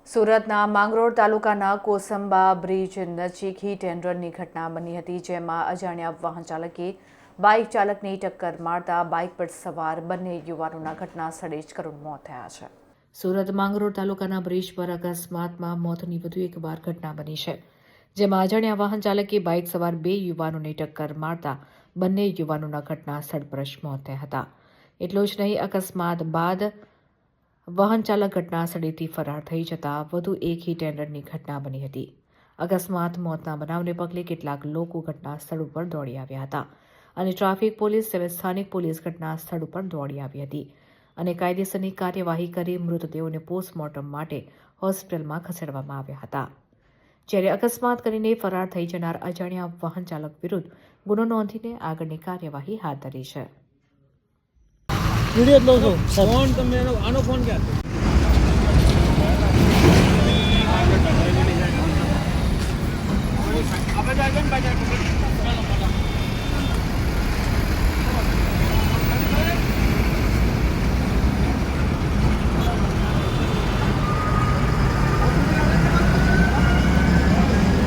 સુરતના માંગરોળ તાલુકાના કોસંબા બ્રિજ નજીક હિટ એન્ડ રનની ઘટના બની હતી, જેમાં અજાણ્યા વાહન ચાલકે બાઇક ચાલકને ટક્કર મારતા બાઇક પર સવાર બંને યુવાનોના ઘટના સ્થળે જ કરુણ મોત થયા છે। સુરત માંગરોળ તાલુકાના બ્રિજ પર અકસ્માતમાં મોતની વધુ એક વાર ઘટના બની છે, જેમાં અજાણ્યા વાહન ચાલકે બાઇક સવાર બે યુવાનોને ટક્કર મારતા બંને યુવાનોના ઘટના સ્થળ પર જ મોત થયા હતા। એટલું જ નહીં, અકસ્માત બાદ વાહન ચાલક ઘટના સ્થળેથી ફરાર થઈ જતા વધુ એક હિટ એન્ડ રનની ઘટના બની હતી। અકસ્માત મોતના બનાવને પગલે કેટલાક લોકો ઘટના સ્થળ ઉપર દોડી આવ્યા હતા અને ટ્રાફિક પોલીસ તેમજ સ્થાનિક પોલીસ ઘટના સ્થળ ઉપર દોડી આવી હતી અને કાયદેસરની કાર્યવાહી કરી મૃતદેહોને પોસ્ટમોર્ટમ માટે હોસ્પિટલમાં ખસેડવામાં આવ્યા હતા, જ્યારે અકસ્માત કરીને ફરાર થઈ જનાર અજાણ્યા વાહન ચાલક વિરુદ્ધ ગુનો નોંધીને આગળની કાર્યવાહી હાથ ધરી છે। वीडियो लो सर फोन तो मेरा आनो फोन क्या अबे जाके